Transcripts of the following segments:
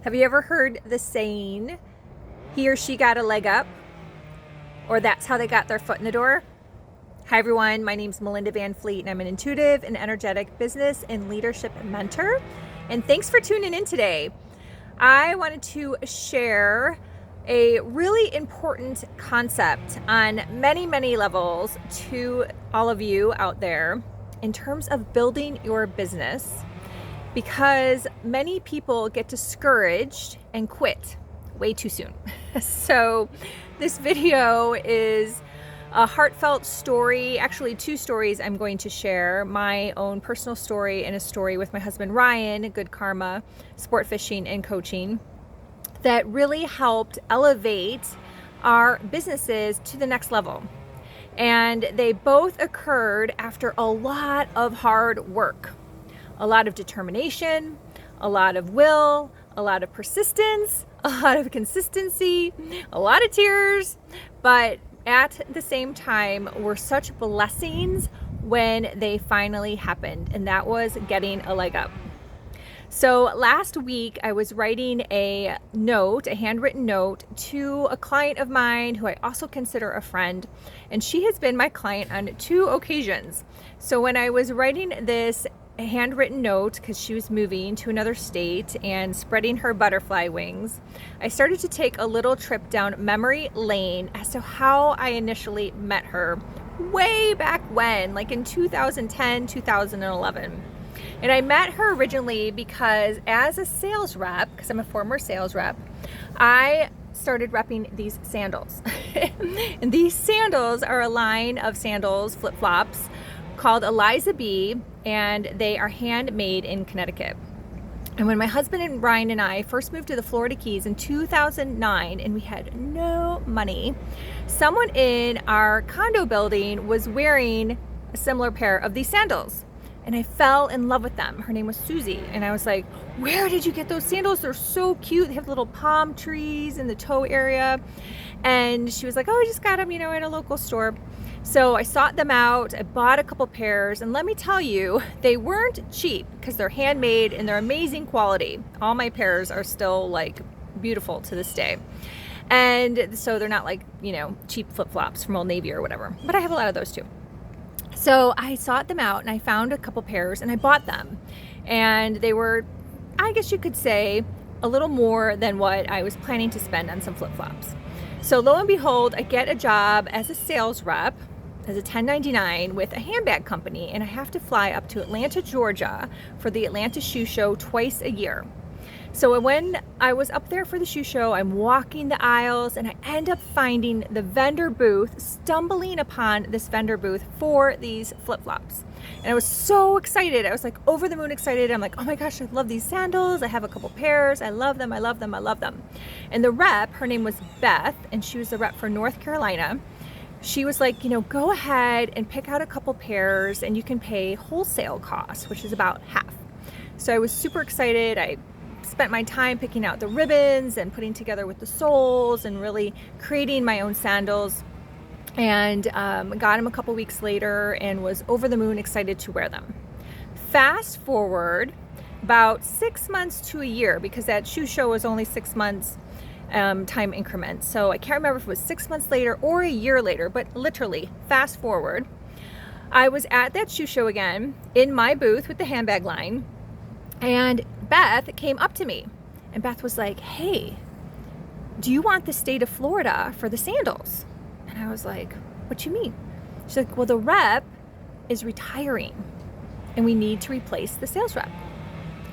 Have you ever heard the saying, he or she got a leg up, or that's how they got their foot in the door? Hi everyone, my name is Melinda Van Fleet and I'm an intuitive and energetic business and leadership mentor. And thanks for tuning in today. I wanted to share a really important concept on many levels to all of you out there in terms of building your business, because many people get discouraged and quit way too soon. So this video is a heartfelt story, actually two stories I'm going to share, my own personal story and a story with my husband Ryan, Good Karma, Sportfishing and coaching, that really helped elevate our businesses to the next level. And they both occurred after a lot of hard work, a lot of determination, a lot of will, a lot of persistence, a lot of consistency, a lot of tears, but at the same time were such blessings when they finally happened, and that was getting a leg up. So last week I was writing a note, a handwritten note to a client of mine who I also consider a friend, and she has been my client on 2 occasions. So when I was writing this handwritten note, because she was moving to another state and spreading her butterfly wings, I started to take a little trip down memory lane as to how I initially met her way back when, like in 2010, 2011. And I met her originally because as a sales rep, because I'm a former sales rep, I started repping these sandals. And these sandals are a line of sandals, flip-flops, called Eliza B, and they are handmade in Connecticut. And when my husband and Ryan and I first moved to the Florida Keys in 2009 and we had no money, someone in our condo building was wearing a similar pair of these sandals. And I fell in love with them. Her name was Susie. And I was like, where did you get those sandals? They're so cute. They have little palm trees in the toe area. And she was like, oh, I just got them, at a local store. So I sought them out. I bought a couple pairs. And let me tell you, they weren't cheap because they're handmade and they're amazing quality. All my pairs are still like beautiful to this day. And so they're not like, cheap flip-flops from Old Navy or whatever. But I have a lot of those too. So I sought them out and I found a couple pairs and I bought them. And they were, I guess you could say, a little more than what I was planning to spend on some flip-flops. So lo and behold, I get a job as a sales rep, as a 1099 with a handbag company, and I have to fly up to Atlanta, Georgia for the Atlanta Shoe Show twice a year. So when I was up there for the shoe show, I'm walking the aisles and I end up finding the vendor booth, stumbling upon this vendor booth for these flip-flops. And I was so excited. I was like over the moon excited. I'm like, oh my gosh, I love these sandals. I have a couple pairs. I love them. I love them. I love them. And the rep, her name was Beth, and she was the rep for North Carolina. She was like, go ahead and pick out a couple pairs and you can pay wholesale costs, which is about half. So I was super excited. I spent my time picking out the ribbons and putting together with the soles and really creating my own sandals, and got them a couple weeks later and was over the moon excited to wear them. Fast forward about 6 months to a year, because that shoe show was only 6 months time increments. So I can't remember if it was 6 months later or a year later, but literally fast forward, I was at that shoe show again in my booth with the handbag line, and Beth came up to me and Beth was like, hey, do you want the state of Florida for the sandals? And I was like, what do you mean? She's like, well, the rep is retiring and we need to replace the sales rep.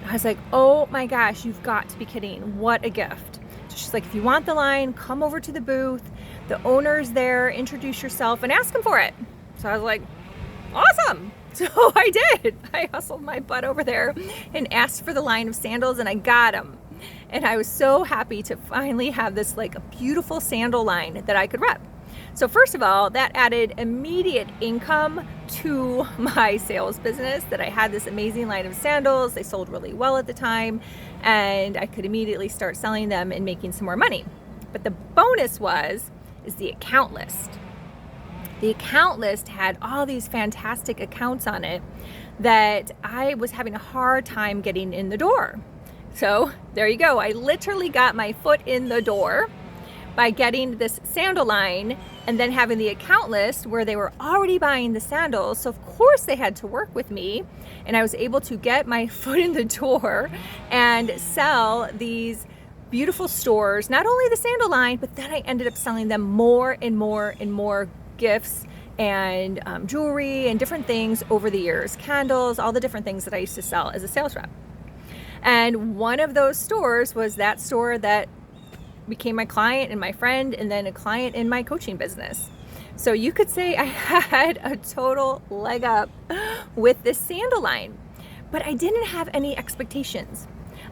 I was like, oh my gosh, you've got to be kidding. What a gift. So she's like, if you want the line, come over to the booth. The owner's there, introduce yourself and ask him for it. So I was like, awesome. So I did. I hustled my butt over there and asked for the line of sandals and I got them. And I was so happy to finally have this like a beautiful sandal line that I could rep. So first of all, that added immediate income to my sales business, that I had this amazing line of sandals. They sold really well at the time and I could immediately start selling them and making some more money. But the bonus is the account list. The account list had all these fantastic accounts on it that I was having a hard time getting in the door. So there you go. I literally got my foot in the door by getting this sandal line and then having the account list where they were already buying the sandals. So of course they had to work with me, and I was able to get my foot in the door and sell these beautiful stores, not only the sandal line, but then I ended up selling them more and more and more gifts and jewelry and different things over the years, candles, all the different things that I used to sell as a sales rep. And one of those stores was that store that became my client and my friend, and then a client in my coaching business. So you could say I had a total leg up with this sandal line, but I didn't have any expectations.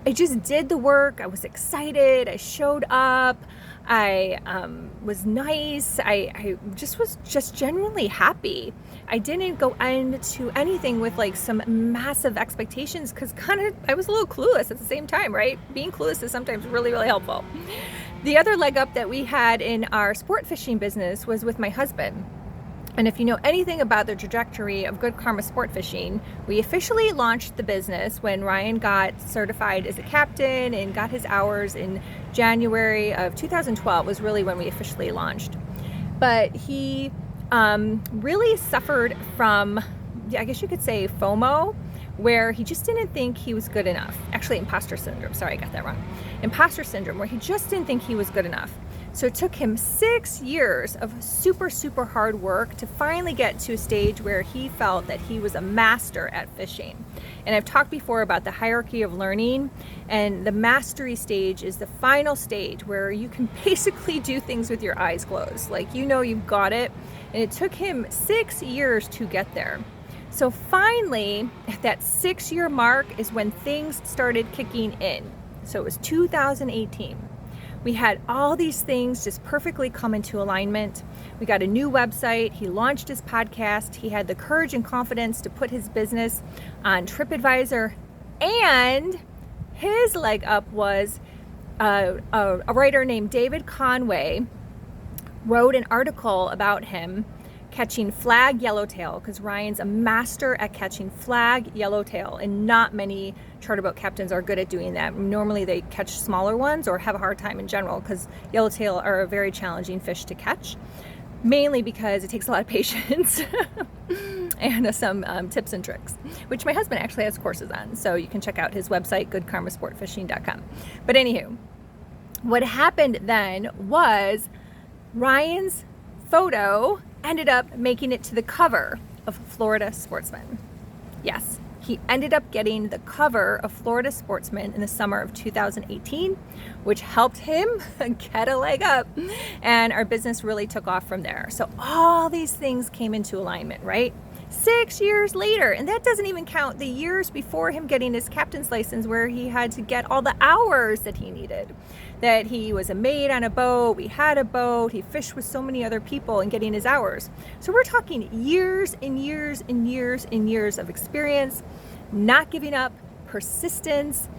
I just did the work. I was excited. I showed up. I was nice. I just was genuinely happy. I didn't go into anything with like some massive expectations because I was a little clueless at the same time, right? Being clueless is sometimes really, really helpful. The other leg up that we had in our sport fishing business was with my husband. And if you know anything about the trajectory of Good Karma Sport Fishing, we officially launched the business when Ryan got certified as a captain and got his hours in January of 2012 was really when we officially launched. But he really suffered from, I guess you could say, FOMO, where he just didn't think he was good enough. Actually, imposter syndrome. Sorry, I got that wrong. Imposter syndrome, where he just didn't think he was good enough. So it took him 6 years of super, super hard work to finally get to a stage where he felt that he was a master at fishing. And I've talked before about the hierarchy of learning, and the mastery stage is the final stage where you can basically do things with your eyes closed. Like, you know, you've got it. And it took him 6 years to get there. So finally, at that 6-year mark is when things started kicking in. So it was 2018. We had all these things just perfectly come into alignment. We got a new website. He launched his podcast. He had the courage and confidence to put his business on TripAdvisor. And his leg up was a writer named David Conway wrote an article about him catching flag yellowtail, because Ryan's a master at catching flag yellowtail, and not many charter boat captains are good at doing that. Normally they catch smaller ones or have a hard time in general, because yellowtail are a very challenging fish to catch, mainly because it takes a lot of patience and some tips and tricks, which my husband actually has courses on, so you can check out his website, goodkarmasportfishing.com. But anywho, what happened then was Ryan's photo ended up making it to the cover of Florida Sportsman. Yes, he ended up getting the cover of Florida Sportsman in the summer of 2018, which helped him get a leg up, and our business really took off from there. So all these things came into alignment, right? 6 years later, and that doesn't even count the years before him getting his captain's license, where he had to get all the hours that he needed. That he was a maid on a boat, we had a boat, he fished with so many other people and getting his hours. So we're talking years and years and years and years of experience, not giving up, persistence,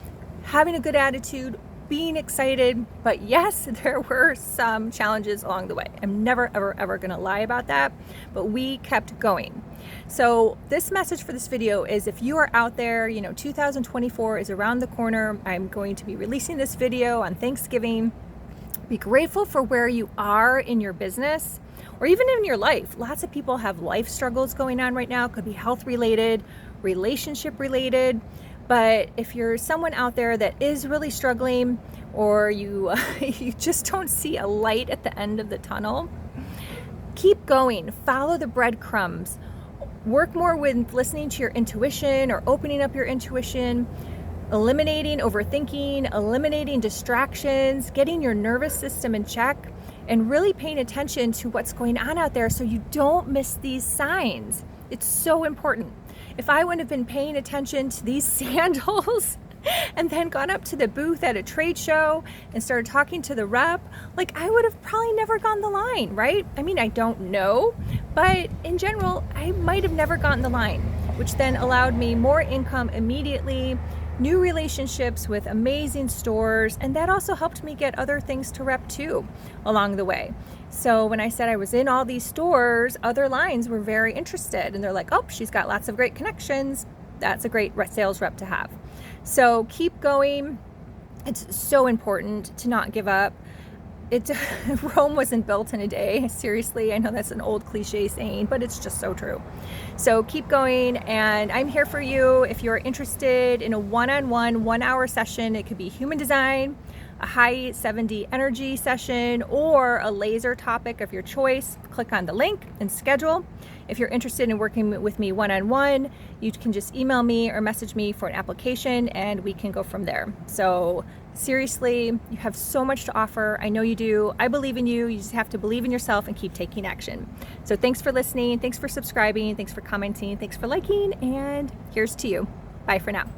having a good attitude, being excited. But yes, there were some challenges along the way. I'm never, ever gonna lie about that, but we kept going. So this message for this video is, if you are out there, 2024 is around the corner. I'm going to be releasing this video on Thanksgiving. Be grateful for where you are in your business or even in your life. Lots of people have life struggles going on right now. It could be health related, relationship related. But if you're someone out there that is really struggling, or you just don't see a light at the end of the tunnel, keep going. Follow the breadcrumbs. Work more with listening to your intuition or opening up your intuition, eliminating overthinking, eliminating distractions, getting your nervous system in check, and really paying attention to what's going on out there so you don't miss these signs. It's so important. If I wouldn't have been paying attention to these sandals and then gone up to the booth at a trade show and started talking to the rep, I would have probably never gotten the line, right? I mean, I don't know, but in general, I might have never gotten the line, which then allowed me more income immediately, new relationships with amazing stores, and that also helped me get other things to rep too along the way. So when I said I was in all these stores, other lines were very interested, and they're like, oh, she's got lots of great connections. That's a great sales rep to have. So keep going. It's so important to not give up. Rome wasn't built in a day. Seriously, I know that's an old cliche saying, but it's just so true. So keep going, and I'm here for you. If you're interested in a one-on-one 1-hour session, it could be human design, a high 7D energy session, or a laser topic of your choice. Click on the link and schedule. If you're interested in working with me one-on-one, you can just email me or message me for an application, and we can go from there. So seriously, you have so much to offer. I know you do. I believe in you. You just have to believe in yourself and keep taking action. So thanks for listening. Thanks for subscribing. Thanks for commenting. Thanks for liking. And here's to you. Bye for now.